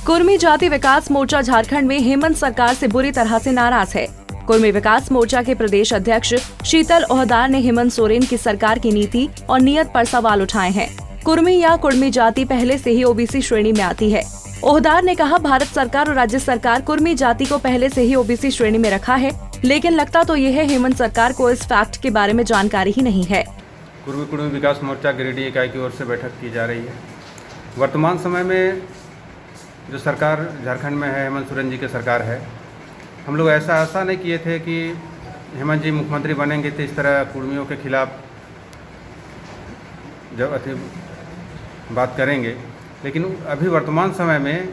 कुर्मी जाति विकास मोर्चा झारखंड में हेमंत सरकार से बुरी तरह से नाराज है। कुर्मी विकास मोर्चा के प्रदेश अध्यक्ष शीतल ओहदार ने हेमंत सोरेन की सरकार की नीति और नियत पर सवाल उठाए हैं। कुर्मी या कुर्मी जाति पहले से ही ओबीसी श्रेणी में आती है। ओहदार ने कहा, भारत सरकार और राज्य सरकार कुर्मी जाति को पहले से ही ओबीसी श्रेणी में रखा है, लेकिन लगता तो यह है हेमंत सरकार को इस फैक्ट के बारे में जानकारी ही नहीं है। कुर्मी विकास मोर्चा गिरिडीह इकाई की ओर से बैठक की जा रही है। वर्तमान समय में जो सरकार झारखंड में है, हेमंत सोरेन जी की सरकार है। हम लोग ऐसा आशा नहीं किए थे कि हेमंत जी मुख्यमंत्री बनेंगे तो इस तरह कुर्मियों के खिलाफ जब बात करेंगे, लेकिन अभी वर्तमान समय में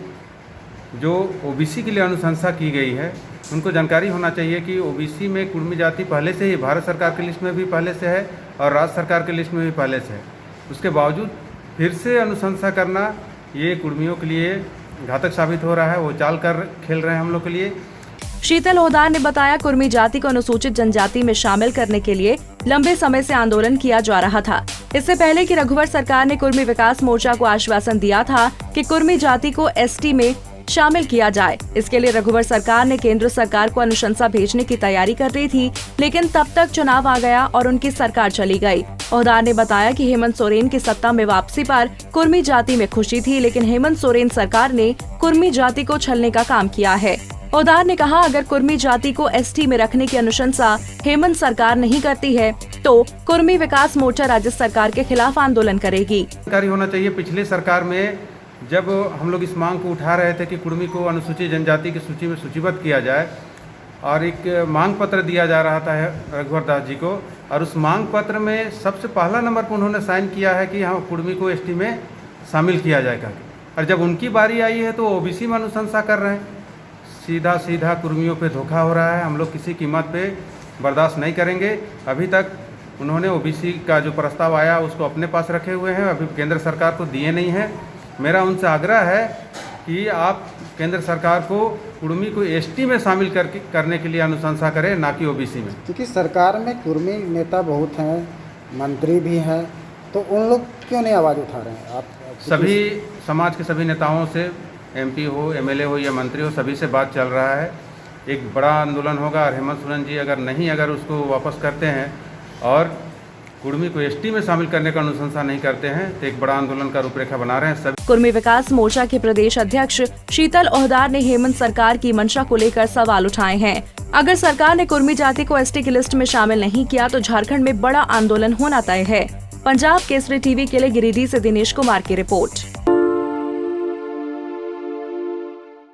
जो ओबीसी के लिए अनुशंसा की गई है, उनको जानकारी होना चाहिए कि ओबीसी में कुर्मी जाति पहले से ही भारत सरकार की लिस्ट में भी पहले से है और राज्य सरकार की लिस्ट में भी पहले से है। उसके बावजूद फिर से अनुशंसा करना ये कुर्मियों के लिए घातक साबित हो रहा है। वो चाल कर खेल रहे हैं हम लोग के लिए। शीतल ओहदार ने बताया, कुर्मी जाति को अनुसूचित जनजाति में शामिल करने के लिए लंबे समय से आंदोलन किया जा रहा था। इससे पहले कि रघुवर सरकार ने कुर्मी विकास मोर्चा को आश्वासन दिया था कि कुर्मी जाति को एसटी में शामिल किया जाए। इसके लिए रघुवर सरकार ने केंद्र सरकार को अनुशंसा भेजने की तैयारी कर रही थी, लेकिन तब तक चुनाव आ गया और उनकी सरकार चली गई। ओहदार ने बताया कि हेमंत सोरेन की सत्ता में वापसी पर कुर्मी जाति में खुशी थी, लेकिन हेमंत सोरेन सरकार ने कुर्मी जाति को छलने का काम किया है। ओहदार ने कहा, अगर कुर्मी जाति को एसटी में रखने की अनुशंसा हेमंत सरकार नहीं करती है तो कुर्मी विकास मोर्चा राज्य सरकार के खिलाफ आंदोलन करेगी। जानकारी होना चाहिए, पिछले सरकार में जब हम लोग इस मांग को उठा रहे थे कि कुर्मी को अनुसूचित जनजाति की सूची में सूचीबद्ध किया जाए और एक मांग पत्र दिया जा रहा था रघुवर दास जी को, और उस मांग पत्र में सबसे पहला नंबर पर उन्होंने साइन किया है कि हाँ, कुर्मी को एसटी में शामिल किया जाएगा। और जब उनकी बारी आई है तो ओबीसी में अनुशंसा कर रहे हैं। सीधा कुर्मियों पे धोखा हो रहा है। हम लोग किसी कीमत पे बर्दाश्त नहीं करेंगे। अभी तक उन्होंने ओबीसी का जो प्रस्ताव आया उसको अपने पास रखे हुए हैं, अभी केंद्र सरकार को दिए नहीं हैं। मेरा उनसे आग्रह है कि आप केंद्र सरकार को कुर्मी को एसटी में शामिल करने के लिए अनुशंसा करें, ना कि ओबीसी में। क्योंकि सरकार में कुर्मी नेता बहुत हैं, मंत्री भी हैं, तो उन लोग क्यों नहीं आवाज़ उठा रहे हैं? आप सभी समाज के सभी नेताओं से, एमपी हो, एमएलए हो या मंत्री हो, सभी से बात चल रहा है। एक बड़ा आंदोलन होगा और हेमंत सोरेन जी अगर उसको वापस करते हैं और कुर्मी को एसटी में शामिल करने का अनुशंसा नहीं करते हैं तो एक बड़ा आंदोलन का रूपरेखा बना रहे हैं सभी। कुर्मी विकास मोर्चा के प्रदेश अध्यक्ष शीतल ओहदार ने हेमंत सरकार की मंशा को लेकर सवाल उठाए हैं। अगर सरकार ने कुर्मी जाति को एसटी की लिस्ट में शामिल नहीं किया तो झारखंड में बड़ा आंदोलन होना तय है। पंजाब केसरी टीवी के लिए गिरिडीह से दिनेश कुमार की रिपोर्ट।